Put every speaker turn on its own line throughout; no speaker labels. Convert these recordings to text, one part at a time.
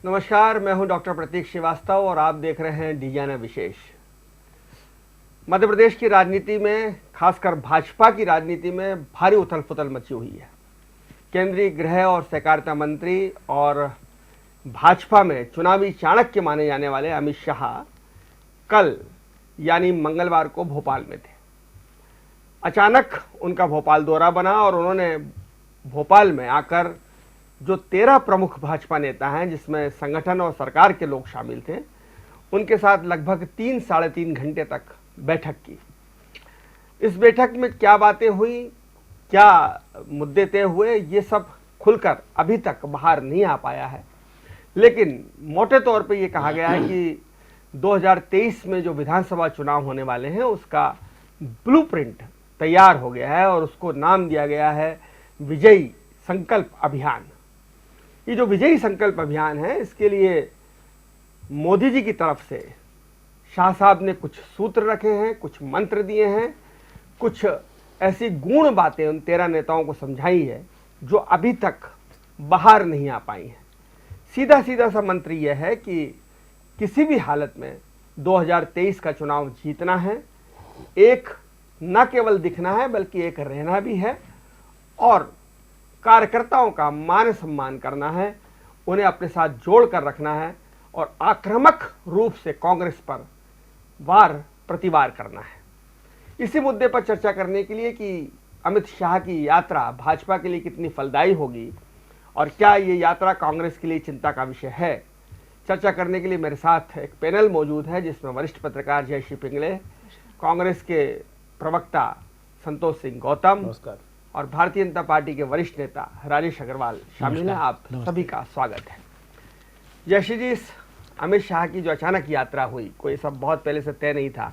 नमस्कार, मैं हूं डॉक्टर प्रतीक श्रीवास्तव और आप देख रहे हैं डीजाना विशेष। मध्य प्रदेश की राजनीति में, खासकर भाजपा की राजनीति में भारी उथल पुथल मची हुई है। केंद्रीय गृह और सहकारिता मंत्री और भाजपा में चुनावी चाणक्य माने जाने वाले अमित शाह कल यानी मंगलवार को भोपाल में थे। अचानक उनका भोपाल दौरा बना और उन्होंने भोपाल में आकर जो 13 प्रमुख भाजपा नेता हैं, जिसमें संगठन और सरकार के लोग शामिल थे, उनके साथ लगभग 3-साढ़े 3 घंटे तक बैठक की। इस बैठक में क्या बातें हुई, क्या मुद्दे तय हुए, ये सब खुलकर अभी तक बाहर नहीं आ पाया है। लेकिन मोटे तौर पे ये कहा गया है कि 2023 में जो विधानसभा चुनाव होने वाले हैं उसका ब्लूप्रिंट तैयार हो गया है और उसको नाम दिया गया है विजयी संकल्प अभियान। ये जो विजयी संकल्प अभियान है, इसके लिए मोदी जी की तरफ से शाह साहब ने कुछ सूत्र रखे हैं, कुछ मंत्र दिए हैं, कुछ ऐसी गूढ़ बातें उन 13 नेताओं को समझाई है जो अभी तक बाहर नहीं आ पाई हैं। सीधा सीधा सा मंत्र यह है कि किसी भी हालत में 2023 का चुनाव जीतना है, एक न केवल दिखना है बल्कि एक रहना भी है और कार्यकर्ताओं का मान सम्मान करना है, उन्हें अपने साथ जोड़ कर रखना है और आक्रामक रूप से कांग्रेस पर वार प्रतिवार करना है। इसी मुद्दे पर चर्चा करने के लिए कि अमित शाह की यात्रा भाजपा के लिए कितनी फलदायी होगी और क्या ये यात्रा कांग्रेस के लिए चिंता का विषय है, चर्चा करने के लिए मेरे साथ एक पैनल मौजूद है जिसमें वरिष्ठ पत्रकार जयश्री पिंगले, कांग्रेस के प्रवक्ता संतोष सिंह गौतम और भारतीय जनता पार्टी के वरिष्ठ नेता राजेश अग्रवाल शामिल हैं। आप सभी का स्वागत है। जयश्री जी, अमित शाह की जो अचानक यात्रा हुई, कोई सब बहुत पहले से तय नहीं था,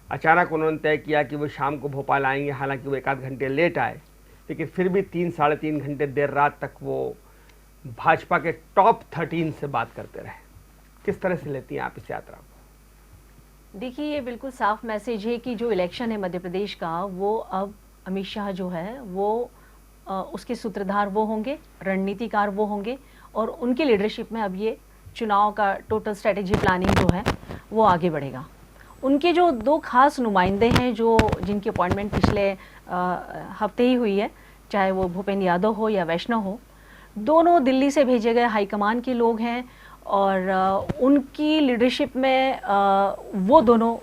अचानक उन्होंने तय किया कि वो शाम को भोपाल आएंगे। हालांकि वो 1-8 घंटे लेट आए, लेकिन फिर भी 3-साढ़े 3 घंटे देर रात तक वो भाजपा के टॉप 13 से बात करते रहे। किस तरह से लेती हैं आप इस यात्रा को?
देखिए, ये बिल्कुल साफ मैसेज है कि जो इलेक्शन है मध्य प्रदेश का, वो अब अमित शाह जो है वो उसके सूत्रधार वो होंगे, रणनीतिकार वो होंगे और उनकी लीडरशिप में अब ये चुनाव का टोटल स्ट्रेटेजी प्लानिंग जो है वो आगे बढ़ेगा। उनके जो 2 खास नुमाइंदे हैं जो जिनकी अपॉइंटमेंट पिछले हफ्ते ही हुई है, चाहे वो भूपेंद्र यादव हो या वैष्णव हो, दोनों दिल्ली से भेजे गए हाईकमान के लोग हैं और उनकी लीडरशिप में वो दोनों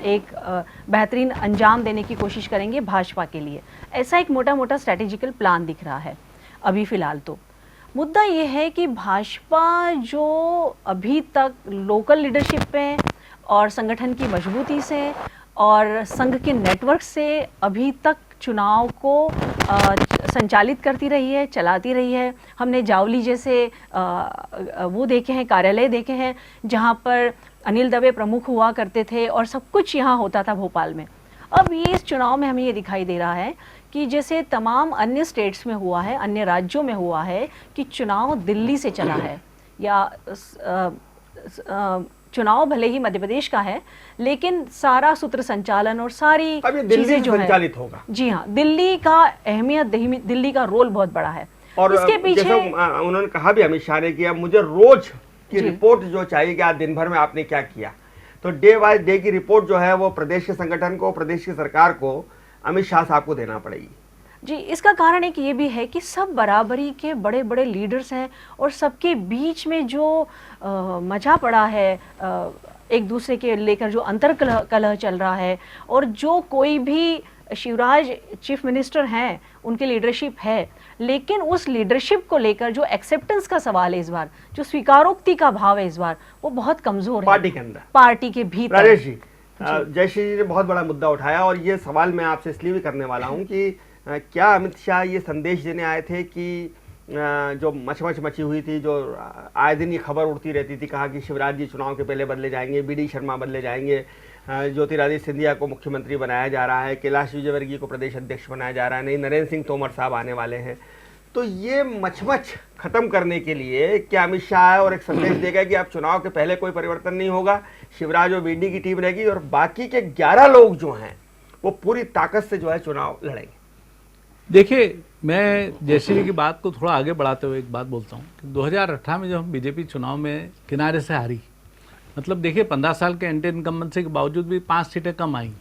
एक बेहतरीन अंजाम देने की कोशिश करेंगे भाजपा के लिए। ऐसा एक मोटा मोटा स्ट्रैटेजिकल प्लान दिख रहा है अभी फ़िलहाल। तो मुद्दा ये है कि भाजपा जो अभी तक लोकल लीडरशिप में और संगठन की मजबूती से और संघ के नेटवर्क से अभी तक चुनाव को संचालित करती रही है, चलाती रही है। हमने जावली जैसे वो देखे हैं, कार्यालय देखे हैं जहां पर अनिल दवे प्रमुख हुआ करते थे और सब कुछ यहां होता था भोपाल में। अब ये इस चुनाव में हमें ये दिखाई दे रहा है कि जैसे तमाम अन्य स्टेट्स में हुआ है, अन्य राज्यों में हुआ है कि चुनाव दिल्ली से चला है या चुनाव भले ही मध्य प्रदेश का है लेकिन सारा सूत्र संचालन और सारी चीजें जो संचालित होगा। जी हाँ, दिल्ली का अहमियत, दिल्ली का रोल बहुत बड़ा है
और इसके पीछे उन्होंने कहा भी अमित शाह ने किया, मुझे रोज की रिपोर्ट जो चाहिए कि आज दिन भर में आपने क्या किया। तो डे बाय डे की रिपोर्ट जो है वो प्रदेश के संगठन को, प्रदेश की सरकार को, अमित शाह साहब को देना पड़ेगी।
जी, इसका कारण एक ये भी है कि सब बराबरी के बड़े बड़े लीडर्स हैं और सबके बीच में जो मचा पड़ा है, एक दूसरे के लेकर जो अंतर कलह चल रहा है और जो कोई भी शिवराज चीफ मिनिस्टर हैं, उनकी लीडरशिप है, लेकिन उस लीडरशिप को लेकर जो एक्सेप्टेंस का सवाल है इस बार, जो स्वीकारोक्ति का भाव है इस बार, वो बहुत कमजोर है
पार्टी के अंदर,
पार्टी के भीतर।
राजेश जी, जयश्री जी ने बहुत बड़ा मुद्दा उठाया और ये सवाल मैं आपसे इसलिए भी करने वाला हूँ कि क्या अमित शाह ये संदेश देने आए थे कि जो मचमच मची हुई थी, जो आए दिन ये खबर उड़ती रहती थी, कहा कि शिवराज जी चुनाव के पहले बदले जाएंगे, बीडी शर्मा बदले जाएंगे, ज्योतिरादित्य सिंधिया को मुख्यमंत्री बनाया जा रहा है, कैलाश विजयवर्गीय को प्रदेश अध्यक्ष बनाया जा रहा है, नहीं नरेंद्र सिंह तोमर साहब आने वाले हैं। तो ये मचमच खत्म करने के लिए क्या अमित शाह आए और एक संदेश देगा कि अब चुनाव के पहले कोई परिवर्तन नहीं होगा, शिवराज और बीडी की टीम रहेगी और बाकी के 11 लोग जो हैं वो पूरी ताकत से जो है चुनाव लड़ेंगे?
देखिए, मैं जयश्री जी की बात को थोड़ा आगे बढ़ाते हुए एक बात बोलता हूँ कि 2018 में जब हम बीजेपी चुनाव में किनारे से हारी, मतलब देखिए 15 साल के एंटी इनकम्बेंसी के बावजूद भी 5 सीटें कम आई,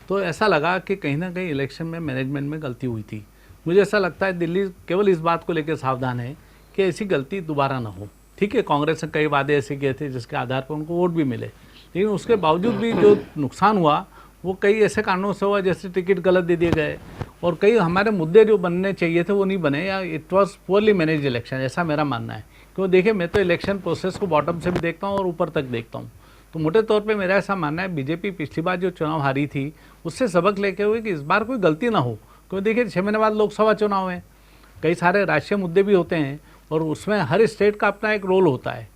तो ऐसा लगा कि कहीं ना कहीं इलेक्शन में मैनेजमेंट में गलती हुई थी। मुझे ऐसा लगता है दिल्ली केवल इस बात को लेकर सावधान है कि ऐसी गलती दोबारा ना हो। ठीक है, कांग्रेस ने कई वादे ऐसे किए थे जिसके आधार पर उनको वोट भी मिले, लेकिन उसके बावजूद भी जो नुकसान हुआ वो कई ऐसे कारणों से हुआ, जैसे टिकट गलत दे दिए गए और कई हमारे मुद्दे जो बनने चाहिए थे वो नहीं बने, या it was poorly manage election, ऐसा मेरा मानना है। क्यों, देखिए मैं तो इलेक्शन प्रोसेस को बॉटम से भी देखता हूँ और ऊपर तक देखता हूँ। तो मोटे तौर पे मेरा ऐसा मानना है बीजेपी पिछली बार जो चुनाव हारी थी उससे सबक लेके हुए कि इस बार कोई गलती ना हो। क्योंकि देखिए 6 महीने बाद लोकसभा चुनाव है, कई सारे राष्ट्रीय मुद्दे भी होते हैं और उसमें हर स्टेट का अपना एक रोल होता है।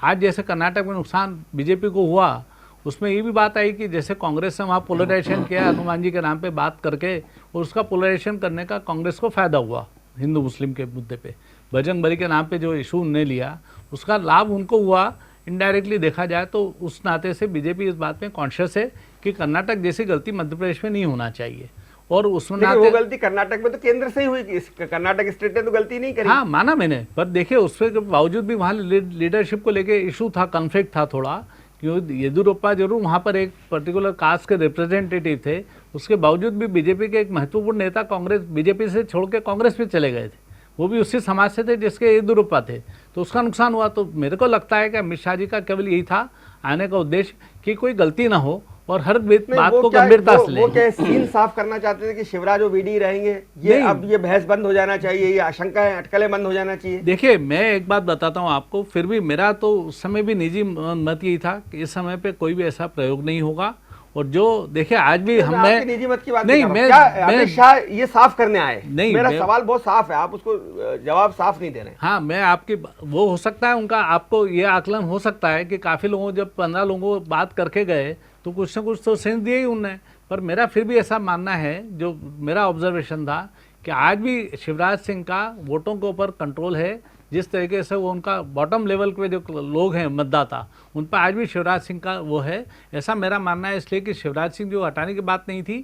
आज जैसे कर्नाटक में नुकसान बीजेपी को हुआ, उसमें ये भी बात आई कि जैसे कांग्रेस ने वहाँ पोलराइजेशन किया हनुमान जी के नाम पे बात करके, और उसका पोलराइजेशन करने का कांग्रेस को फ़ायदा हुआ हिंदू मुस्लिम के मुद्दे पे। बजरंग बली के नाम पे जो इशू उन्होंने लिया उसका लाभ उनको हुआ इनडायरेक्टली देखा जाए तो। उस नाते से बीजेपी इस बात में कॉन्शियस है कि कर्नाटक जैसी गलती मध्य प्रदेश में नहीं होना चाहिए। और उसमें
वो गलती कर्नाटक में तो केंद्र से ही हुई, कर्नाटक स्टेट ने तो गलती नहीं करी।
हाँ, माना मैंने, पर देखिए उसके बावजूद भी वहाँ लीडरशिप को लेके इशू था, कॉन्फ्लिक्ट था थोड़ा, क्योंकि येदियुरप्पा जरूर वहाँ पर एक पर्टिकुलर कास्ट के रिप्रेजेंटेटिव थे, उसके बावजूद भी बीजेपी के एक महत्वपूर्ण नेता कांग्रेस बीजेपी से छोड़ के कांग्रेस में चले गए थे, वो भी उसी समाज से थे जिसके येदियुरप्पा थे, तो उसका नुकसान हुआ। तो मेरे को लगता है कि अमित शाह जी का केवल यही था आने का उद्देश्य कि कोई गलती ना हो और हर बात को गंभीरता से लें।
वो क्या सीन साफ करना चाहते थे कि शिवराज और वीडी रहेंगे, ये अब ये बहस बंद हो जाना चाहिए, ये आशंकाएं अटकलें बंद हो जाना चाहिए।
देखिए मैं एक बात बताता हूँ आपको, फिर भी मेरा तो उस समय भी निजी मत यही था कि इस समय पे कोई भी ऐसा प्रयोग नहीं होगा। और जो देखिए आज भी हमें
निजी मत की बात
नहीं,
अमित शाह ये साफ करने आए,
नहीं,
मेरा सवाल बहुत साफ है, आप उसको जवाब साफ नहीं दे रहे।
हाँ, मैं आपकी वो हो सकता है उनका, आपको ये आकलन हो सकता है कि काफ़ी लोगों जब 15 लोगों को बात करके गए तो कुछ ना कुछ तो सेंस दिए ही उनने, पर मेरा फिर भी ऐसा मानना है, जो मेरा ऑब्जर्वेशन था कि आज भी शिवराज सिंह का वोटों के ऊपर कंट्रोल है। जिस तरीके से वो उनका बॉटम लेवल पे जो लोग हैं मतदाता, उन पर आज भी शिवराज सिंह का वो है, ऐसा मेरा मानना है। इसलिए कि शिवराज सिंह जो हटाने की बात नहीं थी,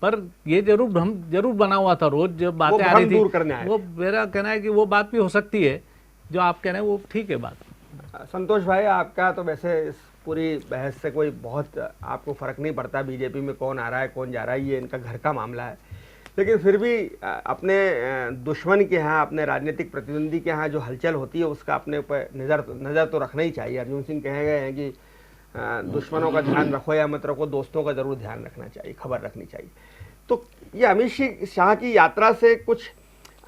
पर ये जरूर भ्रम जरूर बना हुआ था, रोज जब बातें आ रही थी वो मेरा कहना है कि वो बात भी हो सकती है जो आप कह रहे हैं, वो ठीक है बात।
संतोष भाई, आपका तो वैसे इस पूरी बहस से कोई बहुत आपको फर्क नहीं पड़ता, बीजेपी में कौन आ रहा है कौन जा रहा है, ये इनका घर का मामला है, लेकिन फिर भी अपने दुश्मन के यहाँ, अपने राजनीतिक प्रतिद्वंदी के यहाँ जो हलचल होती है उसका अपने ऊपर नज़र तो रखना ही चाहिए। अर्जुन सिंह कहे गए हैं कि दुश्मनों का ध्यान रखो या मत रखो, दोस्तों का ज़रूर ध्यान रखना चाहिए, खबर रखनी चाहिए। तो ये अमित शाह की यात्रा से कुछ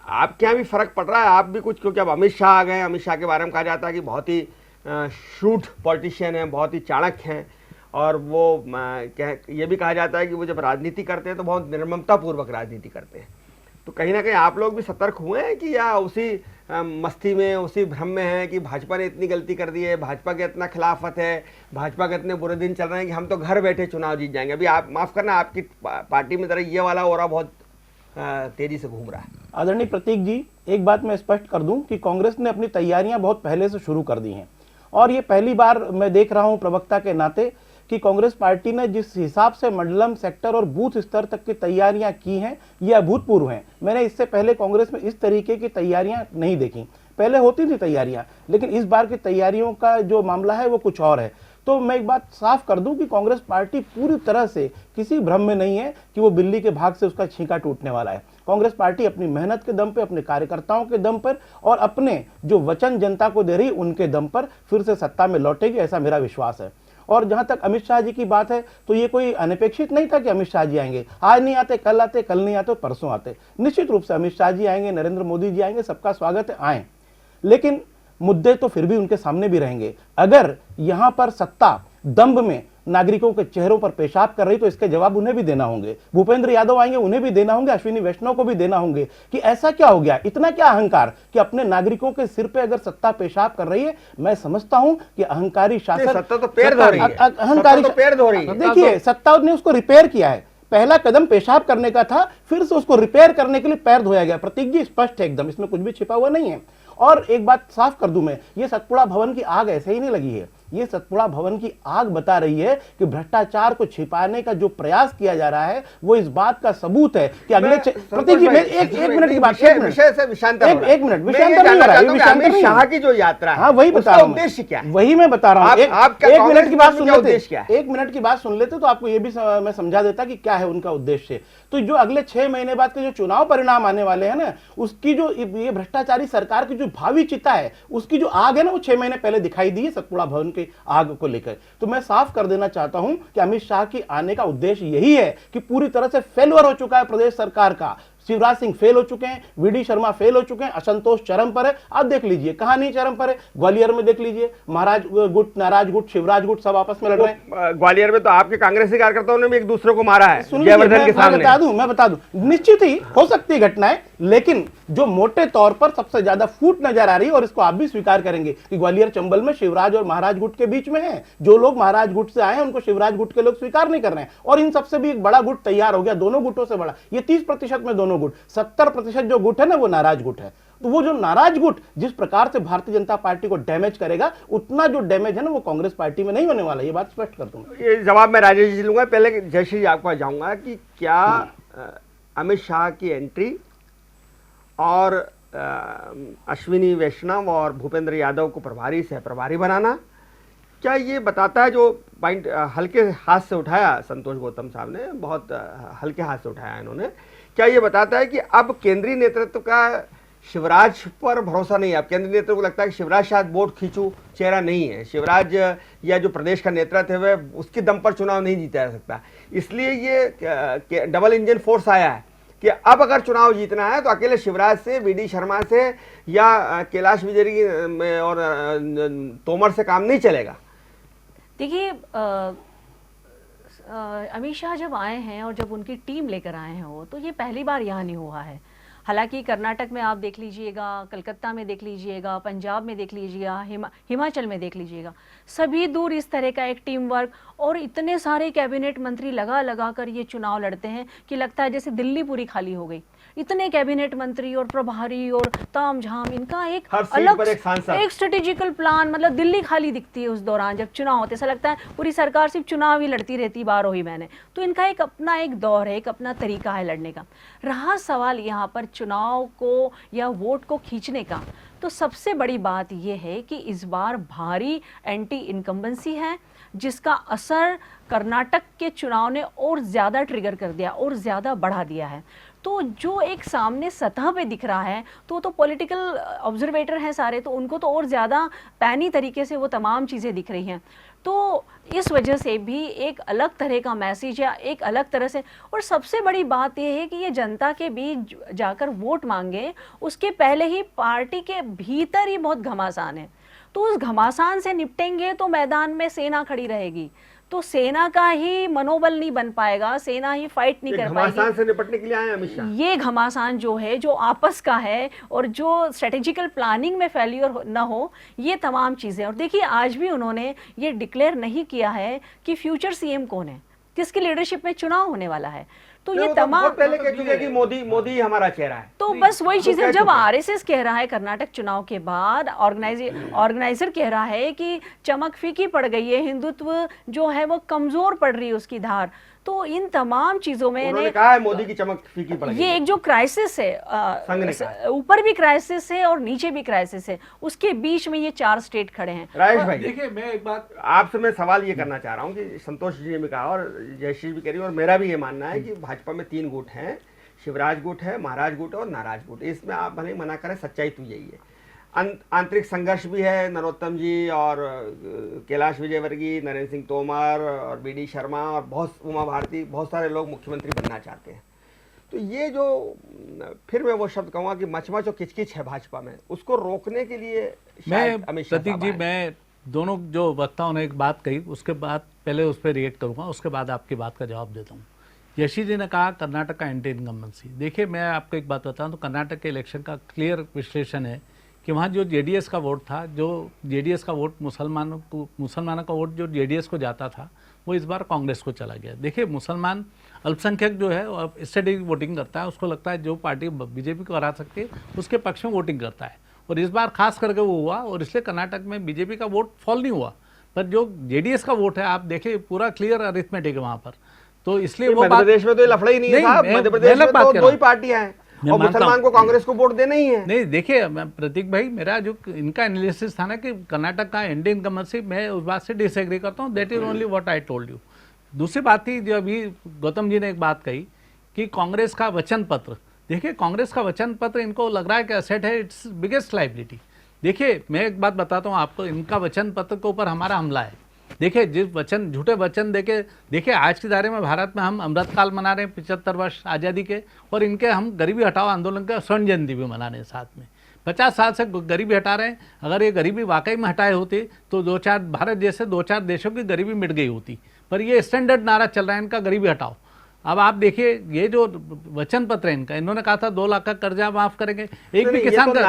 आपके यहाँ भी फ़र्क पड़ रहा है? आप भी कुछ, क्योंकि अब अमित शाह आ गए, अमित शाह के बारे में कहा जाता है कि बहुत ही शूट पॉलिटिशियन हैं, बहुत ही चाणक्य हैं, और वो ये भी कहा जाता है कि वो जब राजनीति करते हैं तो बहुत निर्ममतापूर्वक राजनीति करते हैं। तो कहीं ना कहीं आप लोग भी सतर्क हुए हैं कि या उसी मस्ती में, उसी भ्रम में है कि भाजपा ने इतनी गलती कर दी है, भाजपा के इतना खिलाफत है, भाजपा के इतने बुरे दिन चल रहे हैं कि हम तो घर बैठे चुनाव जीत जाएंगे? अभी आप माफ़ करना, आपकी पार्टी में जरा ये वाला ओरा बहुत तेजी से घूम रहा है।
आदरणीय प्रतीक जी, एक बात मैं स्पष्ट कर दूं कि कांग्रेस ने अपनी तैयारियां बहुत पहले से शुरू कर दी हैं, और ये पहली बार मैं देख रहा हूं प्रवक्ता के नाते कि कांग्रेस पार्टी ने जिस हिसाब से मंडलम, सेक्टर और बूथ स्तर तक की तैयारियां की हैं, ये अभूतपूर्व हैं। मैंने इससे पहले कांग्रेस में इस तरीके की तैयारियां नहीं देखी। पहले होती थी तैयारियां, लेकिन इस बार की तैयारियों का जो मामला है वो कुछ और है। तो मैं एक बात साफ कर दूं कि कांग्रेस पार्टी पूरी तरह से किसी भ्रम में नहीं है कि वो बिल्ली के भाग से उसका छींका टूटने वाला है। कांग्रेस पार्टी अपनी मेहनत के दम पे, अपने कार्यकर्ताओं के दम पर और अपने जो वचन जनता को दे रही उनके दम पर फिर से सत्ता में लौटेगी, ऐसा मेरा विश्वास है। और जहां तक अमित शाह जी की बात है, तो ये कोई अनपेक्षित नहीं था कि अमित शाह जी आएंगे। आज नहीं आते कल आते, कल नहीं आते परसों आते। निश्चित रूप से अमित शाह जी आएंगे, नरेंद्र मोदी जी आएंगे, सबका स्वागत है, आए, लेकिन मुद्दे तो फिर भी उनके सामने भी रहेंगे। अगर यहां पर सत्ता दंभ में नागरिकों के चेहरों पर पेशाब कर रही तो इसके जवाब उन्हें भी देना होंगे। भूपेंद्र यादव आएंगे, उन्हें भी देना होंगे, अश्विनी वैष्णव को भी देना होंगे कि ऐसा क्या हो गया, इतना क्या अहंकार कि अपने नागरिकों के सिर पे अगर सत्ता पेशाब कर रही है। मैं समझता हूं कि अहंकारी शासन,
सत्ता तो पैर धो रही है,
अहंकारी पैर धो रही है। देखिए, सत्ता ने उसको रिपेयर किया है। पहला कदम पेशाब करने का था, फिर से उसको रिपेयर करने के लिए पैर धोया गया। प्रतीक जी स्पष्ट है एकदम, इसमें कुछ भी छिपा हुआ नहीं है। और एक बात साफ कर दूं मैं, ये सतपुड़ा भवन की आग ऐसे ही नहीं लगी है। ये सतपुड़ा भवन की आग बता रही है कि भ्रष्टाचार को छिपाने का जो प्रयास किया जा रहा है वो इस बात का सबूत है कि अगले प्रतीक जी एक मिनट की बात,
विषय से विषांतर हो रहा है।
एक मिनट,
मैं ये
विषांतर नहीं
जानना
हो रहा है,
चाहता हूं कि
विषांतर
अमित
नहीं
शाह
है।
की जो यात्रा है,
हाँ वही बता
उसका
रहा हूं,
उद्देश्य क्या है?
वही मैं बता रहा हूं।
आपका
एक मिनट की बात सुन लेते,
उद्देश्य क्या है?
एक मिनट की बात सुन लेते तो आपको ये भी मैं समझा देता कि क्या है उनका उद्देश्य। तो जो अगले 6 महीने बाद के जो चुनाव परिणाम आने वाले हैं ना, उसकी जो ये भ्रष्टाचारी सरकार की जो भावी चिता है, उसकी जो आग है ना, वो 6 महीने पहले दिखाई दी है सतपुड़ा भवन की आग को लेकर। तो मैं साफ कर देना चाहता हूं कि अमित शाह की आने का उद्देश्य यही है कि पूरी तरह से फेलवर हो चुका है प्रदेश सरकार का। शिवराज सिंह फेल हो चुके हैं, वीडी शर्मा फेल हो चुके हैं, असंतोष चरम पर है। आप देख लीजिए कहां नहीं चरम पर है, ग्वालियर में देख लीजिए, महाराज गुट, नाराज गुट, शिवराज गुट सब आपस में लड़ रहे हैं।
ग्वालियर में तो आपके कांग्रेसी कार्यकर्ताओं ने भी एक दूसरे को मारा है
सुन लीजिए,
जयवर्धन के सामने।
मैं बता दूं, निश्चित ही हो सकती है घटनाएं, लेकिन जो मोटे तौर पर सबसे ज्यादा फूट नजर आ रही है, और इसको आप भी स्वीकार करेंगे कि ग्वालियर चंबल में शिवराज और महाराज गुट के बीच में है। जो लोग महाराज गुट से आए हैं उनको शिवराज गुट के लोग स्वीकार नहीं कर रहे हैं, और इन सबसे भी एक बड़ा गुट तैयार हो गया, दोनों गुटों से बड़ा। ये 30% में दोनों गुट, 70% जो गुट है ना वो नाराज गुट है। तो वो जो नाराज गुट जिस प्रकार से भारतीय जनता पार्टी को डैमेज करेगा, उतना जो डैमेज है ना वो कांग्रेस पार्टी में नहीं होने वाला। ये बात स्पष्ट कर दूं।
ये जवाब मैं राजेश जी लूंगा। पहले जयश्री जी आपको जाऊंगा कि क्या अमित शाह की एंट्री और अश्विनी वैष्णव और भूपेंद्र यादव को प्रभारी से प्रभारी बनाना, क्या ये बताता है, जो पॉइंट हल्के हाथ से उठाया संतोष गौतम साहब ने, बहुत हल्के हाथ से उठाया इन्होंने, क्या ये बताता है कि अब केंद्रीय नेतृत्व का शिवराज पर भरोसा नहीं है? अब केंद्रीय नेतृत्व को लगता है कि शिवराज शायद वोट खींचू चेहरा नहीं है, शिवराज या जो प्रदेश का नेतृत्व है वह उसके दम पर चुनाव नहीं जीता जा सकता, इसलिए ये डबल इंजन फोर्स आया है कि अब अगर चुनाव जीतना है तो अकेले शिवराज से, वीडी शर्मा से या कैलाश विजयवर्गीय और तोमर से काम नहीं चलेगा।
देखिए अमित शाह जब आए हैं और जब उनकी टीम लेकर आए हैं वो, तो ये पहली बार यहाँ नहीं हुआ है। हालांकि कर्नाटक में आप देख लीजिएगा, कलकत्ता में देख लीजिएगा, पंजाब में देख लीजिएगा, हिमाचल में देख लीजिएगा, सभी दूर इस तरह का एक टीम वर्क और इतने सारे कैबिनेट मंत्री लगा कर ये चुनाव लड़ते हैं कि लगता है जैसे दिल्ली पूरी खाली हो गई। इतने कैबिनेट मंत्री और प्रभारी और तामझाम, इनका एक अलग एक स्ट्रेटेजिकल प्लान, मतलब दिल्ली खाली दिखती है उस दौरान जब चुनाव होते, ऐसा लगता है पूरी सरकार सिर्फ चुनाव ही लड़ती रहती, बार ही मैंने। तो इनका एक अपना एक दौर है, एक अपना तरीका है लड़ने का। रहा सवाल यहाँ पर चुनाव को या वोट को खींचने का, तो सबसे बड़ी बात यह है कि इस बार भारी एंटी इनकम्बेंसी है, जिसका असर कर्नाटक के चुनाव ने और ज़्यादा ट्रिगर कर दिया और ज़्यादा बढ़ा दिया है। तो जो एक सामने सतह पे दिख रहा है, तो पॉलिटिकल ऑब्जर्वेटर हैं सारे, तो उनको तो और ज़्यादा पैनी तरीके से वो तमाम चीज़ें दिख रही हैं। तो इस वजह से भी एक अलग तरह का मैसेज या एक अलग तरह से, और सबसे बड़ी बात यह है कि ये जनता के बीच जाकर वोट मांगे, उसके पहले ही पार्टी के भीतर ही बहुत घमासान है। तो उस घमासान से निपटेंगे तो मैदान में सेना खड़ी रहेगी, तो सेना का ही मनोबल नहीं बन पाएगा, सेना ही फाइट नहीं कर पाएगी।
घमासान से निपटने के लिए आए अमित शाह।
ये घमासान जो है, जो आपस का है और जो स्ट्रेटेजिकल प्लानिंग में फेल्यूर न हो, ये तमाम चीज़ें। और देखिए आज भी उन्होंने ये डिक्लेयर नहीं किया है कि फ्यूचर सीएम कौन है, किसकी लीडरशिप में चुनाव होने वाला है। तो ये तमाम
पहले कह चुके कि मोदी हमारा चेहरा है।
तो बस वही चीजें, जब आरएसएस कह रहा है कर्नाटक चुनाव के बाद, ऑर्गेनाइजर कह रहा है कि चमक फीकी पड़ गई है, हिंदुत्व जो है वो कमजोर पड़ रही है उसकी धार, तो इन तमाम चीजों में
उन्होंने कहा है मोदी की चमक फीकी पड़ गई।
ये एक जो क्राइसिस है, ऊपर भी क्राइसिस है और नीचे भी क्राइसिस है, उसके बीच में ये 4 स्टेट खड़े हैं।
राजेश भाई
देखिए, मैं एक बात
आपसे मैं सवाल ये करना चाह रहा हूँ कि संतोष जी ने भी कहा और जयश्री भी करी, और मेरा भी ये मानना है कि भाजपा में 3 गुट हैं, शिवराज गुट है, महाराज गुट और नाराज गुट। इसमें आप भले ही मना करें, सच्चाई तो यही है। आंतरिक संघर्ष भी है, नरोत्तम जी और कैलाश विजयवर्गीय, नरेंद्र सिंह तोमर और वीडी शर्मा और बहुत उमा भारती, बहुत सारे लोग मुख्यमंत्री बनना चाहते हैं। तो ये जो, फिर मैं वो शब्द कहूँगा कि मचमच और किचकिच है भाजपा में, उसको रोकने के लिए
मैं प्रतीक जी, मैं दोनों जो वक्ताओं ने एक बात कही, उसके बाद पहले उस पर रिएक्ट करूँगा, उसके बाद आपकी बात का जवाब देता हूँ। यशी जी ने कहा कर्नाटक का एंटी इनकम्बेंसी। देखिए, मैं आपको एक बात बताऊँ तो कर्नाटक के इलेक्शन का क्लियर विश्लेषण है कि वहाँ जो जेडीएस का वोट था, जो जेडीएस का वोट मुसलमानों का वोट जो जेडीएस को जाता था, वो इस बार कांग्रेस को चला गया। देखिए, मुसलमान अल्पसंख्यक जो है अब स्ट्रेटेजिक वोटिंग करता है, उसको लगता है जो पार्टी बीजेपी को हरा सकती है उसके पक्ष में वोटिंग करता है, और इस बार खास करके वो हुआ, और इसलिए कर्नाटक में बीजेपी का वोट फॉल नहीं हुआ, पर जो जेडीएस का वोट है आप देखिए पूरा क्लियर अरिथमेटिक है वहां पर, तो इसलिए वो
मध्य
बात
प्रदेश में तो ये लफड़ा ही नहीं है साहब। मध्य प्रदेश में तो दो ही पार्टियां हैं
मैं
और
मानता
मुसलमान
हूं।
को कांग्रेस को वोट देना ही है।
नहीं देखिए मैं प्रतीक भाई, मेरा जो इनका एनालिसिस था ना कि कर्नाटक का एनडीए इनकम्बेंसी, मैं उस बात से डिसएग्री करता हूँ। That is only what I told you. दूसरी बात थी जो अभी गौतम जी ने एक बात कही कि कांग्रेस का वचन पत्र, देखिए कांग्रेस का वचन पत्र इनको लग रहा है कि असेट है, इट्स बिगेस्ट लाइबिलिटी। देखिए मैं एक बात बताता हूँ आपको, इनका वचन पत्र के ऊपर हमारा हमला है। देखिए जिस वचन, झूठे वचन देके, देखिए आज की तारीख में भारत में हम अमृतकाल मना रहे हैं 75 वर्ष आज़ादी के, और इनके हम गरीबी हटाओ आंदोलन के स्वर्ण जयंती भी मना रहे हैं साथ में। 50 साल से गरीबी हटा रहे हैं। अगर ये गरीबी वाकई में हटाए होते तो भारत जैसे 2-4 देशों की गरीबी मिट गई होती, पर ये स्टैंडर्ड नारा चल रहा है इनका, गरीबी हटाओ। अब आप देखिए ये जो वचन पत्र है इनका, इन्होंने कहा था 2 लाख का कर्जा माफ करेंगे, एक भी किसान का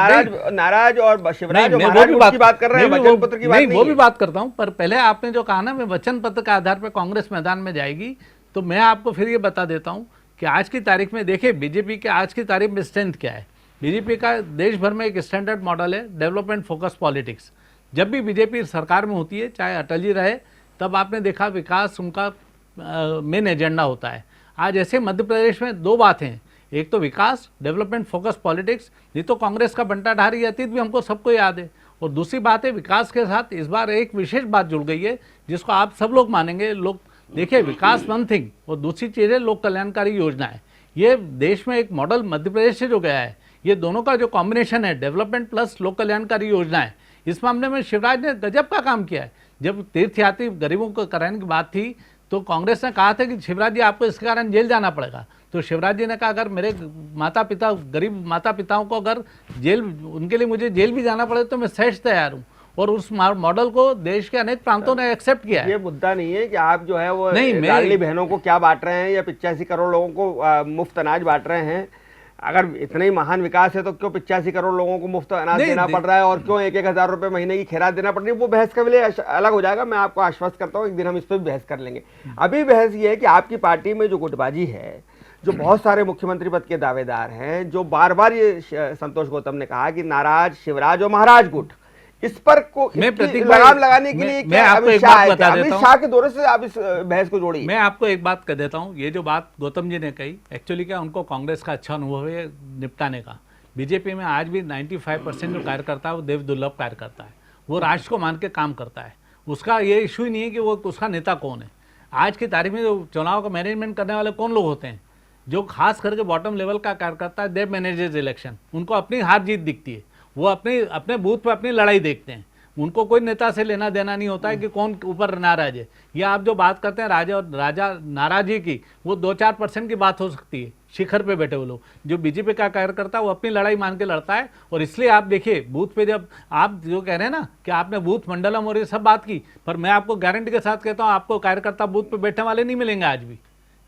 नाराज और शिवराज और महाराज की बात कर रहे हैं, वचन पत्र की बात नहीं।
वो भी बात करता हूं, पर पहले आपने जो कहा ना मैं वचन पत्र के आधार पर कांग्रेस मैदान में जाएगी, तो मैं आपको फिर ये बता देता हूं कि आज की तारीख में देखिए बीजेपी के आज की तारीख में स्ट्रेंथ क्या है। बीजेपी का देश भर में एक स्टैंडर्ड मॉडल है, डेवलपमेंट फोकस पॉलिटिक्स। जब भी बीजेपी सरकार में होती है, चाहे अटल जी रहे, तब आपने देखा विकास उनका मेन एजेंडा होता है। आज ऐसे मध्य प्रदेश में 2 बातें हैं, एक तो विकास, डेवलपमेंट फोकस पॉलिटिक्स, नहीं तो कांग्रेस का बंटाढारी अतीत भी हमको सबको याद है। और दूसरी बात है विकास के साथ इस बार एक विशेष बात जुड़ गई है जिसको आप सब लोग मानेंगे। लोग देखिए विकास वन थिंग और दूसरी चीज़ है लोक कल्याणकारी योजना है। ये देश में एक मॉडल मध्य प्रदेश से जो गया है, ये दोनों का जो कॉम्बिनेशन है, डेवलपमेंट प्लस लोक कल्याणकारी योजना है। इस मामले में शिवराज ने गजब का काम किया है। जब तीर्थयात्री गरीबों को कराने की बात थी तो कांग्रेस ने कहा था कि शिवराज जी आपको इस कारण जेल जाना पड़ेगा, तो शिवराज जी ने कहा अगर मेरे माता पिता, गरीब माता पिताओं को अगर जेल, उनके लिए मुझे जेल भी जाना पड़े तो मैं सहज तैयार हूँ। और उस मॉडल को देश के अनेक प्रांतों ने एक्सेप्ट किया है।
ये मुद्दा नहीं है कि आप जो है वो लाडली बहनों को क्या बांट रहे हैं या 85 करोड़ लोगों को मुफ्त अनाज बांट रहे हैं। अगर इतना ही महान विकास है तो क्यों 85 करोड़ लोगों को मुफ्त अनाज देना पड़ रहा है और क्यों 1-1 हज़ार रुपए महीने की खैरात देना पड़ रही है, वो बहस का विषय अलग हो जाएगा। मैं आपको आश्वस्त करता हूँ एक दिन हम इस पर भी बहस कर लेंगे। अभी बहस ये है कि आपकी पार्टी में जो गुटबाजी है, जो बहुत सारे मुख्यमंत्री पद के दावेदार हैं, जो बार बार ये संतोष गौतम ने कहा कि नाराज शिवराज और महाराज गुट, इस पर को लगाम लगाने के लिए
मैं आपको एक बात बता देता हूं।
अमित शाह के दौरे से आप इस बहस को जोड़िए।
मैं आपको एक बात कह देता हूं, ये जो बात गौतम जी ने कही, एक्चुअली क्या उनको कांग्रेस का अच्छा अनुभव है निपटाने का। बीजेपी में आज भी 95% जो कार्यकर्ता है वो देव दुर्लभ कार्यकर्ता है, वो राष्ट्र को मान के काम करता है। उसका ये इशू ही नहीं है कि वो उसका नेता कौन है। आज की तारीख में जो चुनाव का मैनेजमेंट करने वाले कौन लोग होते हैं, जो खास करके बॉटम लेवल का कार्यकर्ता है, दे मैनेजेस इलेक्शन। उनको अपनी हार जीत दिखती है, वो अपने बूथ पे अपनी लड़ाई देखते हैं। उनको कोई नेता से लेना देना नहीं होता है कि कौन ऊपर नाराज है। या आप जो बात करते हैं राजा नाराजी की, वो 2-4% की बात हो सकती है शिखर पे बैठे हुए लोग। जो बीजेपी का कार्यकर्ता वो अपनी लड़ाई मान के लड़ता है। और इसलिए आप देखिए बूथ पे जब आप जो कह रहे हैं ना कि आपने बूथ मंडलम और ये सब बात की, पर मैं आपको गारंटी के साथ कहता हूँ आपको कार्यकर्ता बूथ पे बैठने वाले नहीं मिलेंगे। आज भी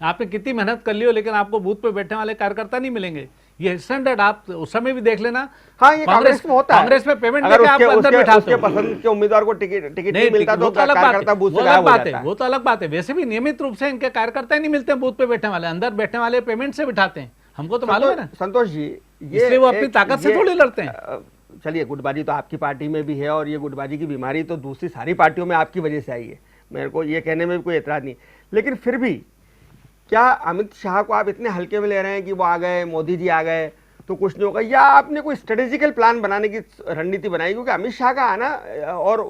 आपने कितनी मेहनत कर ली हो, लेकिन आपको बूथ पे बैठने वाले कार्यकर्ता नहीं मिलेंगे। ये स्टैंडर्ड आप उस समय भी देख लेना।
हाँ, ये कांग्रेस में होता है।
कांग्रेस में पेमेंट
अगर
आप अंदर बिठाते
उसके पसंद के उम्मीदवार को टिकट नहीं मिलता तो कार्यकर्ता बूथ से गायब हो जाता है।
वो तो अलग बात है। वैसे भी नियमित रूप से इनके कार्यकर्ता ही नहीं मिलते बूथ पे बैठने वाले, अंदर बैठने वाले पेमेंट से बिठाते हैं। हमको तो मालूम है ना
संतोष जी,
इसलिए वो अपनी ताकत से थोड़ी लड़ते हैं।
चलिए, गुटबाजी तो आपकी पार्टी में भी है और ये गुटबाजी की बीमारी तो दूसरी सारी पार्टियों में आपकी वजह से आई है, मेरे को ये कहने में भी कोई एतराज नहीं। लेकिन फिर भी क्या अमित शाह को आप इतने हल्के में ले रहे हैं कि वो आ गए, मोदी जी आ गए तो कुछ नहीं होगा, या आपने कोई स्ट्रेटेजिकल प्लान बनाने की रणनीति बनाई? क्योंकि अमित शाह का आना और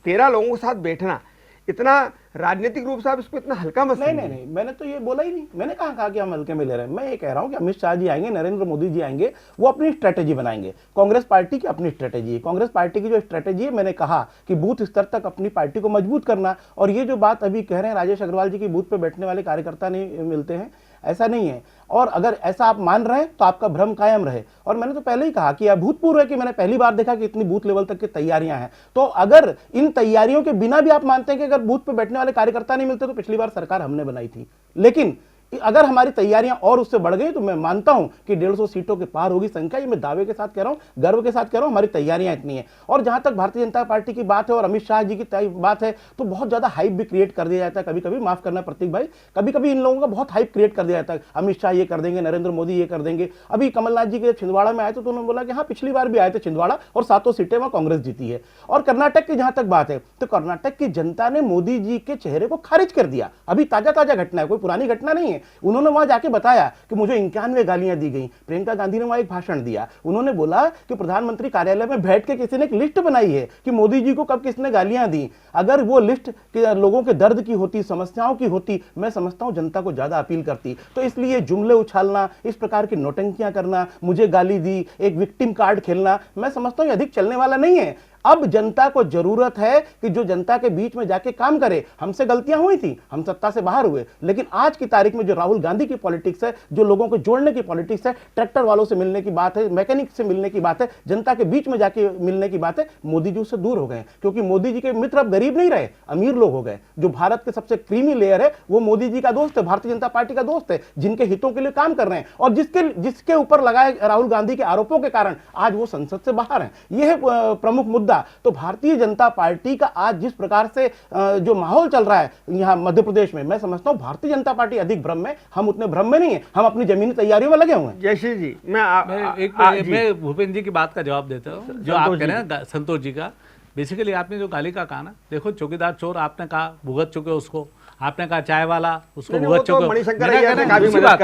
13 लोगों के साथ बैठना इतना राजनीतिक रूप से आप इसको इतना हल्का मत
नहीं, मैंने तो ये बोला ही नहीं। मैंने कहा कि हम हल्के में ले रहे हैं। मैं ये कह रहा हूं कि अमित शाह जी आएंगे, नरेंद्र मोदी जी आएंगे, वो अपनी स्ट्रेटेजी बनाएंगे। कांग्रेस पार्टी की अपनी स्ट्रेटेजी है। कांग्रेस पार्टी की जो स्ट्रेटेजी है, मैंने कहा कि बूथ स्तर तक अपनी पार्टी को मजबूत करना। और ये जो बात अभी कह रहे हैं राजेश अग्रवाल जी की बूथ पे बैठने वाले कार्यकर्ता नहीं मिलते हैं, ऐसा नहीं है। और अगर ऐसा आप मान रहे हैं तो आपका भ्रम कायम रहे। और मैंने तो पहले ही कहा कि अभूतपूर्व है कि मैंने पहली बार देखा कि इतनी बूथ लेवल तक की तैयारियां हैं। तो अगर इन तैयारियों के बिना भी आप मानते हैं कि अगर बूथ पे बैठने वाले कार्यकर्ता नहीं मिलते तो पिछली बार सरकार हमने बनाई थी। लेकिन अगर हमारी तैयारियां और उससे बढ़ गई तो मैं मानता हूं कि 150 सीटों के पार होगी संख्या। ये मैं दावे के साथ कह रहा हूं, गर्व के साथ कह रहा हूं, हमारी तैयारियां इतनी हैं। और जहां तक भारतीय जनता पार्टी की बात है और अमित शाह जी की बात है, तो बहुत ज्यादा हाइप भी क्रिएट कर दिया जाता है कभी कभी, माफ करना प्रतीक भाई, कभी कभी इन लोगों का बहुत हाइप क्रिएट कर दिया जाता है। अमित शाह ये कर देंगे, नरेंद्र मोदी ये कर देंगे। अभी कमलनाथ जी के छिंदवाड़ा में आए तो उन्होंने बोला कि हाँ पिछली बार भी आए थे छिंदवाड़ा और 7 सीटें वहां कांग्रेस जीती है। और कर्नाटक की जहां तक बात है तो कर्नाटक की जनता ने मोदी जी के चेहरे को खारिज कर दिया। अभी ताजा ताजा घटना है, कोई पुरानी घटना नहीं है। उन्होंने वहां जाके बताया कि मुझे 91 गालियां दी गई। प्रियंका गांधी ने वहां एक भाषण दिया, उन्होंने बोला कि प्रधानमंत्री कार्यालय में बैठ के किसी ने एक लिस्ट बनाई है कि मोदी जी को कब किसने गालियां दी। अगर वो लिस्ट लोगों के दर्द की होती, समस्याओं की होती, मैं समझता हूं जनता को ज्यादा अपील करती। तो इसलिए जुमले उछालना, इस प्रकार की नौटंकियां करना, मुझे गाली दी, एक विक्टिम कार्ड खेलना, मैं समझता हूं अधिक चलने वाला नहीं है। अब जनता को जरूरत है कि जो जनता के बीच में जाके काम करे। हमसे गलतियां हुई थी, हम सत्ता से बाहर हुए, लेकिन आज की तारीख में जो राहुल गांधी की पॉलिटिक्स है, जो लोगों को जोड़ने की पॉलिटिक्स है, ट्रैक्टर वालों से मिलने की बात है, मैकेनिक से मिलने की बात है, जनता के बीच में जाके मिलने की बात है, मोदी जी उससे दूर हो गए। क्योंकि मोदी जी के मित्र अब गरीब नहीं रहे, अमीर लोग हो गए। जो भारत के सबसे क्रीमी लेयर है वो मोदी जी का दोस्त है, भारतीय जनता पार्टी का दोस्त है, जिनके हितों के लिए काम कर रहे हैं और जिसके ऊपर लगाए राहुल गांधी के आरोपों के कारण आज वो संसद से बाहर हैं। यह है प्रमुख मुद्दा। तो भारतीय जनता पार्टी का आज जिस प्रकार से जो माहौल चल रहा है यहां मध्य प्रदेश में, मैं समझता हूं भारतीय जनता पार्टी अधिक भ्रम में, हम उतने भ्रम में नहीं है, हम अपनी जमीनी तैयारियों में लगे हुए हैं।
जयश्री जी,
मैं भूपेंद्र जी की बात का जवाब देता हूँ। जो आप कह रहे हैं संतोष जी का, बेसिकली आपने जो गाली का कहा ना, देखो चौकीदार चोर आपने कहा भुगत चुके उसको, आपने कहा चाय वाला उसको भुगत चुके।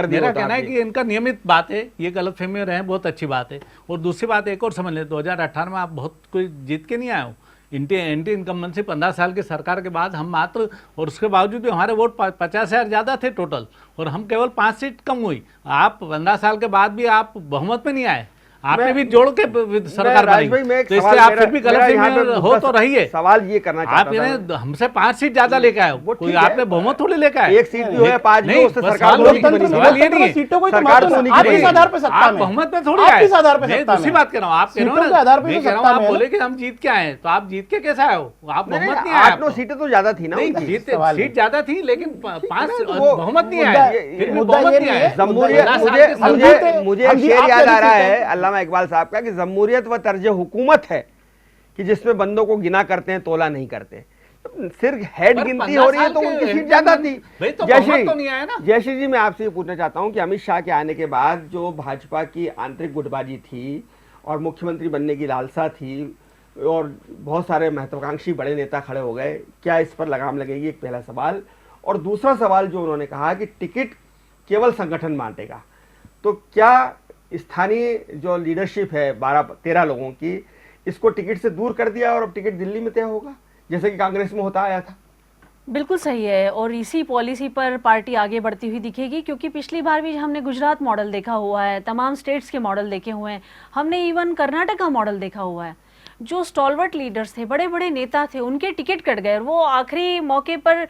मेरा कहना है कि इनका नियमित बात है, ये गलतफहमी में रहे, बहुत अच्छी बात है। और दूसरी बात एक और समझ लें, 2018 में आप बहुत कोई जीत के नहीं आए हो। एंटी इनकम्बेंसी 15 साल की सरकार के बाद हम मात्र, और उसके बावजूद भी हमारे वोट 50,000 ज़्यादा थे टोटल, और हम केवल 5 सीट कम हुई। आप 15 साल के बाद भी आप बहुमत में नहीं आए, आपने भी जोड़ के सरकार बनाई, तो इसलिए आप फिर भी गलत हो तो रही है।
सवाल ये करना चाहता हूं,
आप हमसे 5 सीट ज्यादा लेके आए हो, कोई आपने बहुमत थोड़ी लेके आए।
एक सीट भी हो या 5 भी हो, उससे सरकार
सवाल ये नहीं है,
सीटों को
सरकार तो नहीं
किस आधार पे सत्ता में,
बहुमत में थोड़ी आए। मैं दूसरी बात कर रहा हूँ, आप कह रहे हो ना, मैं कह रहा हूँ आप बोले कि हम जीत के आए, तो आप जीत के कैसे आए हो? आप बहुमत नहीं आए।
8-9 सीटें तो ज्यादा थी ना,
सीट ज्यादा थी लेकिन 5 बहुमत नहीं आए, बहुमत नहीं आए।
मुझे एक शेर याद आ रहा है अल्लामा इकबाल साहब का कि जमहूरियत व तर्ज हुकूमत है कि जिसमें बंदों को गिना करते हैं, तोला नहीं करते। सिर्फ हेड गिनती हो रही है तो उनकी सीट ज्यादा थी। जयश्री जी, मैं आपसे ये पूछना चाहता हूं कि अमित शाह के आने के बाद जो भाजपा की आंतरिक गुटबाजी थी और मुख्यमंत्री बनने की लालसा थी और बहुत सारे महत्वाकांक्षी बड़े नेता खड़े हो गए, क्या इस पर लगाम लगेगी? एक पहला सवाल। और दूसरा सवाल जो उन्होंने कहा कि टिकट केवल संगठन बांटेगा, तो क्या स्थानीय जो लीडरशिप है 12-13 लोगों की, इसको टिकट से दूर कर दिया और अब टिकट दिल्ली में तय होगा जैसे कि कांग्रेस में होता आया था?
बिल्कुल सही है, और इसी पॉलिसी पर पार्टी आगे बढ़ती हुई दिखेगी, क्योंकि पिछली बार भी हमने गुजरात मॉडल देखा हुआ है, तमाम स्टेट्स के मॉडल देखे हुए हैं, हमने इवन कर्नाटक का मॉडल देखा हुआ है। जो स्टॉलवर्ट लीडर्स थे, बड़े बड़े नेता थे, उनके टिकट कट गए और वो आखिरी मौके पर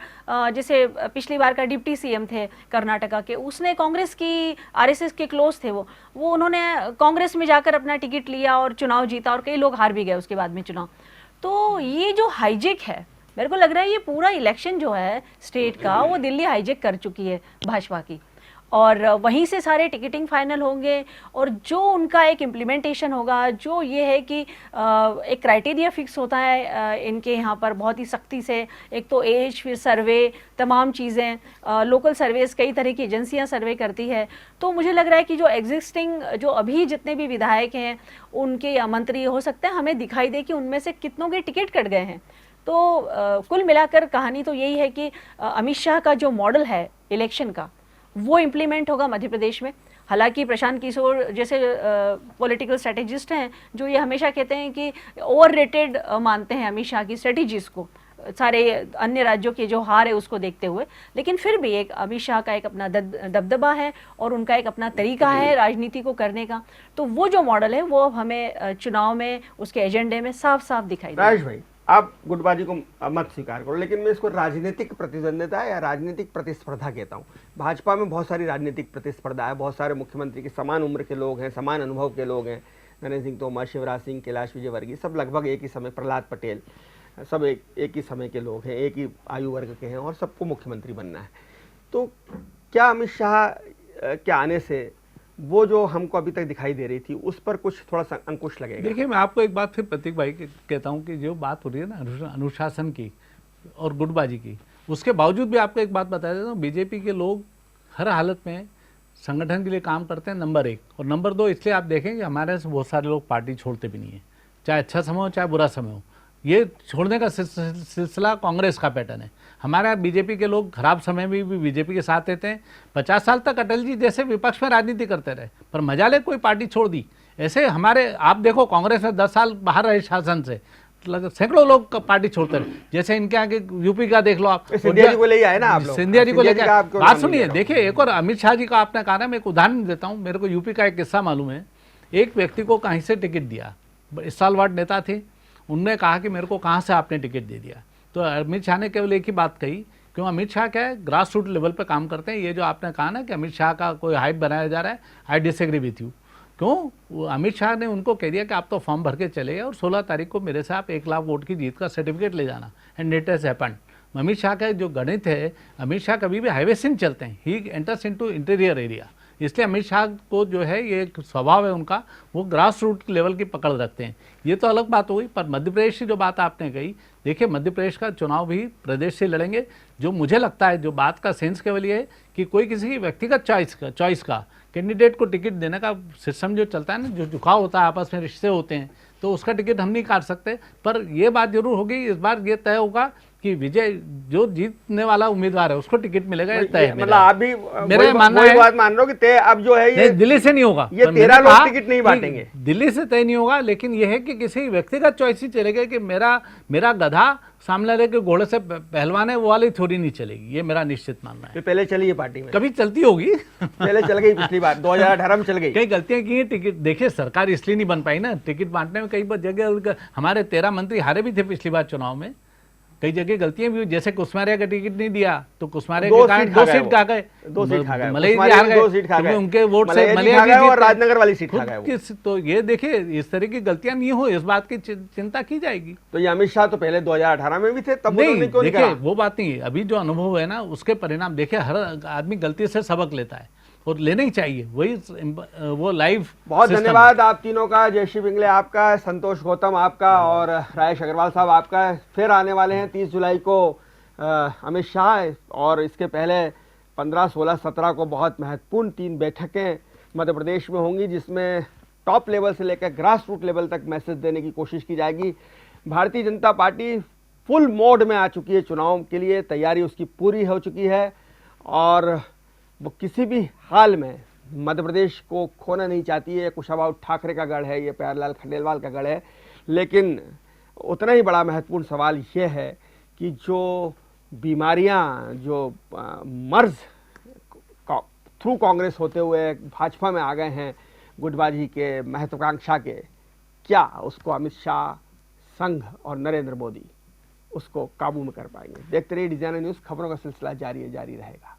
जैसे पिछली बार का डिप्टी सीएम थे कर्नाटका के, उसने कांग्रेस की, आरएसएस के क्लोज थे वो उन्होंने कांग्रेस में जाकर अपना टिकट लिया और चुनाव जीता, और कई लोग हार भी गए उसके बाद में चुनाव। तो ये जो हाईजेक है, मेरे को लग रहा है ये पूरा इलेक्शन जो है स्टेट का, वो दिल्ली हाईजेक कर चुकी है भाजपा की, और वहीं से सारे टिकटिंग फाइनल होंगे। और जो उनका एक इम्प्लीमेंटेशन होगा, जो ये है कि एक क्राइटेरिया फिक्स होता है इनके यहाँ पर बहुत ही सख्ती से, एक तो एज, फिर सर्वे, तमाम चीज़ें, लोकल सर्वेस, कई तरह की एजेंसियाँ सर्वे करती है। तो मुझे लग रहा है कि जो एग्जिस्टिंग, जो अभी जितने भी विधायक हैं, उनके या मंत्री, हो सकता है हमें दिखाई दे कि उनमें से कितनों के टिकट कट गए हैं। तो कुल मिलाकर कहानी तो यही है कि अमित शाह का जो मॉडल है इलेक्शन का, वो इम्प्लीमेंट होगा मध्य प्रदेश में। हालांकि प्रशांत किशोर जैसे पॉलिटिकल स्ट्रेटेजिस्ट हैं जो ये हमेशा कहते हैं कि ओवररेटेड मानते हैं अमित शाह की स्ट्रेटेजीज को, सारे अन्य राज्यों की जो हार है उसको देखते हुए, लेकिन फिर भी एक अमित शाह का एक अपना दबदबा है और उनका एक अपना तरीका है राजनीति को करने का। तो वो जो मॉडल है वो हमें चुनाव में, उसके एजेंडे में साफ साफ दिखाई दे।
राजेश भाई, आप गुटबाजी को मत स्वीकार करो, लेकिन मैं इसको राजनीतिक प्रतिद्वंदिता या राजनीतिक प्रतिस्पर्धा कहता हूँ। भाजपा में बहुत सारी राजनीतिक प्रतिस्पर्धा है, बहुत सारे मुख्यमंत्री के समान उम्र के लोग हैं, समान अनुभव के लोग हैं, नरेंद्र सिंह तोमर, शिवराज सिंह, कैलाश विजयवर्गीय, सब लगभग एक ही समय, प्रहलाद पटेल, सब एक ही समय के लोग हैं, एक ही आयु वर्ग के हैं और सबको मुख्यमंत्री बनना है। तो क्या अमित शाह के आने से वो जो हमको अभी तक दिखाई दे रही थी उस पर कुछ थोड़ा सा अंकुश लगेगा?
देखिए, मैं आपको एक बात फिर प्रतीक भाई कहता हूँ कि जो बात हो रही है ना अनुशासन की और गुटबाजी की, उसके बावजूद भी आपको एक बात बता देता हूँ, बीजेपी के लोग हर हालत में संगठन के लिए काम करते हैं, नंबर 1। और नंबर 2 इसलिए आप देखेंगे हमारे से बहुत सारे लोग पार्टी छोड़ते भी नहीं है, चाहे अच्छा समय हो चाहे बुरा समय हो। ये छोड़ने का सिलसिला कांग्रेस का पैटर्न है। हमारे यहाँ बीजेपी के लोग खराब समय में भी बीजेपी के साथ रहते हैं। 50 साल तक अटल जी जैसे विपक्ष में राजनीति करते रहे, पर मजा ले कोई पार्टी छोड़ दी। ऐसे हमारे आप देखो, कांग्रेस में 10 साल बाहर रहे शासन से, सैकड़ों लोग पार्टी छोड़ते रहे। जैसे इनके आगे यूपी का देख लो आप,
सिंधिया जी को ले आए ना आप लोग।
सिंधिया जी को लेकर बात सुनिए। देखिए, एक और अमित शाह जी का आपने कहा ना, मैं एक उदाहरण देता हूँ। मेरे को यूपी का एक किस्सा मालूम है। एक व्यक्ति को कहीं से टिकट दिया, इस साल वार्ड नेता थे, उनने कहा कि मेरे को कहाँ से आपने टिकट दे दिया। तो अमित शाह ने केवल एक ही बात कही, क्यों अमित शाह क्या है, ग्रास रूट लेवल पे काम करते हैं। ये जो आपने कहा ना कि अमित शाह का कोई हाइप बनाया जा रहा है, आई डिसएग्री विथ यू। क्यों? अमित शाह ने उनको कह दिया कि आप तो फॉर्म भर के चले गए और 16 तारीख को मेरे से आप 1 लाख वोट की जीत का सर्टिफिकेट ले जाना, and it has happened. Amit Shah का जो गणित है, अमित शाह कभी भी हाईवे से नहीं चलते हैं, he enters into interior area. इसलिए अमित शाह को जो है, ये एक स्वभाव है उनका, वो ग्रास रूट लेवल की पकड़ रखते हैं। ये तो अलग बात हो गई। पर मध्य प्रदेश की जो बात आपने कही, देखिए मध्य प्रदेश का चुनाव भी प्रदेश से लड़ेंगे। जो मुझे लगता है, जो बात का सेंस केवल ये है कि कोई किसी की व्यक्तिगत चॉइस का कैंडिडेट को टिकट देने का सिस्टम जो चलता है ना, जो झुकाव होता है, आपस में रिश्ते होते हैं, तो उसका टिकट हम नहीं काट सकते। पर यह बात जरूर होगी, इस बार ये तय होगा कि विजय जो जीतने वाला उम्मीदवार है उसको टिकट मिलेगा, ये तय है।
मतलब आप भी
मेरा मानना है,
बात मान रहे हो कि तय अब जो है ये
दिल्ली से नहीं होगा,
ये 13 लोग टिकट नहीं बांटेंगे,
दिल्ली से तय नहीं होगा। लेकिन यह है कि किसी व्यक्तिगत चॉइस ही चलेगा कि मेरा गधा सामने रहे के घोड़े से पहलवान है, वो वाली थोड़ी नहीं चलेगी। ये मेरा निश्चित मानना है।
पहले चली है पार्टी में,
कभी चलती होगी
पहले चल गई, पिछली बार 2018 में चल गई।
कई गलतियां की हैं। टिकट देखिए, सरकार इसलिए नहीं बन पाई ना, टिकट बांटने में कई जगह हमारे 13 मंत्री हारे भी थे पिछली बार चुनाव में। कई जगह गलतियां भी हुई, जैसे कुसमारिया का टिकट नहीं दिया तो कुसमारिया के कारण 2 सीट खा गए,
2 सीट खा गए,
मलेशिया हार गए, उनके वोट से मलेशिया
और राजनगर वाली सीट खा गए।
तो ये देखिए, इस तरह की गलतियां नहीं हो, इस बात की चिंता की जाएगी।
तो ये अमित शाह तो पहले 2018 में भी थे, तब
नहीं, देखिए वो बात नहीं है। अभी जो अनुभव है ना, उसके परिणाम देखिए, हर आदमी गलती से सबक लेता है और लेना ही चाहिए, वही वो लाइव।
बहुत धन्यवाद आप तीनों का, जयश्री पिंगले आपका, संतोष गौतम आपका और राजेश अग्रवाल साहब आपका। फिर आने वाले हैं 30 जुलाई को अमित शाह, और इसके पहले 15, 16, 17 को बहुत महत्वपूर्ण 3 बैठकें मध्य प्रदेश में होंगी, जिसमें टॉप लेवल से लेकर ग्रास रूट लेवल तक मैसेज देने की कोशिश की जाएगी। Bharatiya Janata party full mode में आ चुकी है, चुनाव के लिए तैयारी उसकी पूरी हो चुकी है और वो किसी भी हाल में मध्य प्रदेश को खोना नहीं चाहती है। कुशाभाऊ ठाकरे का गढ़ है, ये प्यारेलाल खंडेलवाल का गढ़ है, लेकिन उतना ही बड़ा महत्वपूर्ण सवाल ये है कि जो बीमारियां, जो मर्ज थ्रू कांग्रेस होते हुए भाजपा में आ गए हैं, गुटबाजी के, महत्वाकांक्षा के, क्या उसको अमित शाह, संघ और नरेंद्र मोदी उसको काबू में कर पाएंगे? देखते रहिए डिजाइनर न्यूज़, खबरों का सिलसिला जारी रहेगा।